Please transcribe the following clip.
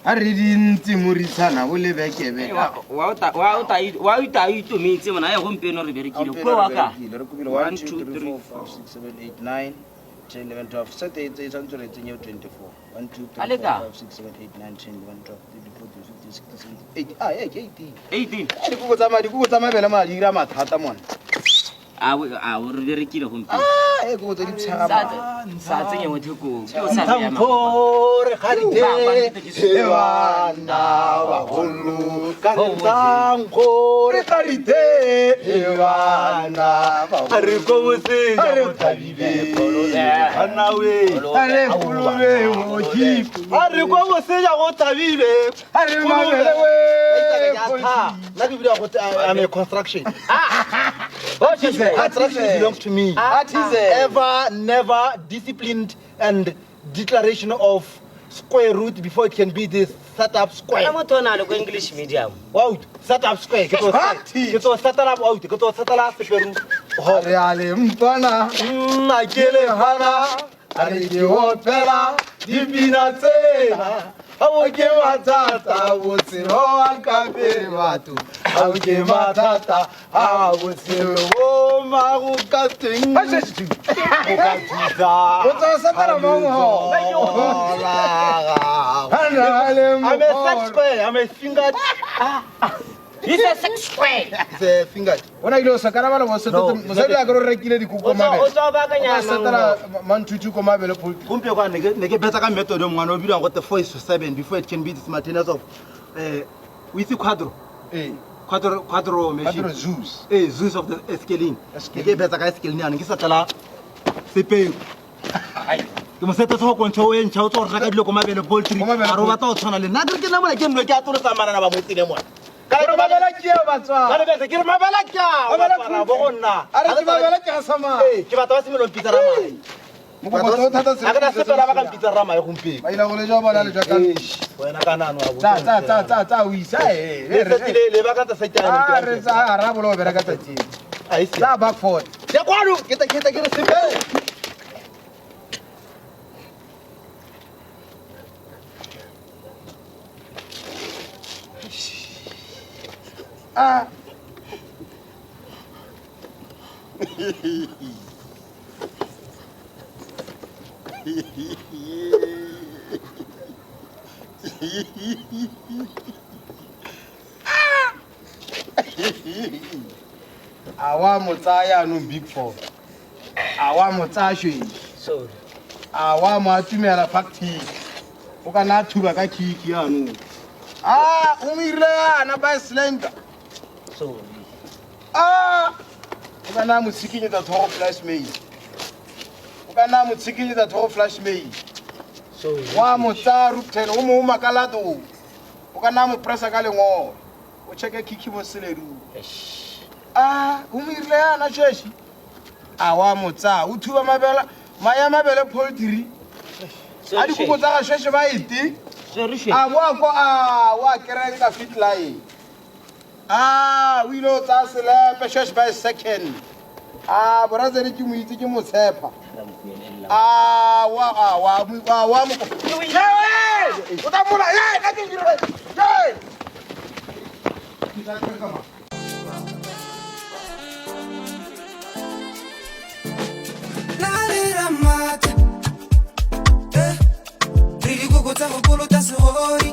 a re dintse morisana o le bekebe wa uta itumetse mona ya gompeno re berekile ko wa ka 1 2 3 4 5 6 7 8 9 10 11 12 sete e tsantse re tsenye 24 1 2 3 4 5 6 7 8 9 10 11 12 13 14 15 16 17 18 ah ye ke 18 di go tsa mabele ma di ira mathata mona a re berekile gompeno e go tsa di tshaba sa tsenye mo thekong ke o sa ya Re kharite bana ba gollo ka ntang gore kharite bana ba re go botse go thabile bana we are kulube mo ji are go botse go thabile are mabele we na ke bile go I'm a construction construction belongs to me ever never disciplined and declaration of square root before it can be this set up square. I'm not on a English medium. Wow, set up square. Get to set up out. Get to set up square root. ale mpana I get it, Hana. are di opera di binatela auke matata botsiro akapere batho auke matata a botsiro o mago ka teng Go ka thusa. o tsa satara mongo ale I'm a sex square. I'm a fingered. He's a sex square. It's a fingered. ona ile o sakara bana mo setso mo se ya go rekile dikuko O mabele tsa ba ka nyana. satara mantutu ko mabele polti Kumpe kwa neke beta ka method ngwana o bilwa go the 4 is to 7 before it can be this maintenance of with quadro machine. Quadro Zeus. Zeus of the escaline. Neke beta ka escaline ana ke satela sepeo. Ke mo setso go kontšha o entšha o tso raka dilo ko mabele poultry a ro batla o tshwana le nna ke nna mola ke nno ke a tlosa manana ba motsile mona ka re mabele ke ya batswa ka le ke re mabala kya ba go nna are ke mabele ke sama ke batla ba se melong pitsa ramai mo go tlo thata se a ka na sepela ba ka pitsa ramai gompe ba ila go le jo bana le jwa ka wena ka nano a tsa o isa le ba ka tsa setjana re tsa ra bolo bera ka tati a isi tsa back forward ya kwano ke re sepele ah awa motsaya no big four awa motsashwe So, awa mo atumela factory o kana thuba ka kiki yano o mirile yana ba slender so. o kana mo tsikinye tsa thogo flash mail o kana mo tsikinye tsa thogo flash mail So, wa mo tsa rupten o mo makalato o kana mo pressa ka lengo o cheke kiki mo seledu o mirile yana sheshi awa mo tsa o thuba mabela maya mabele poultry a di kuko tsa ga sheshe ba ite a boa ko wa kerenka fit line o ile o tsa selepe sheshe by second borazere ke mo itse ke mo tshepa wa mo o ta mola na ke dire Mata, go go go go go go go go go go go go go go go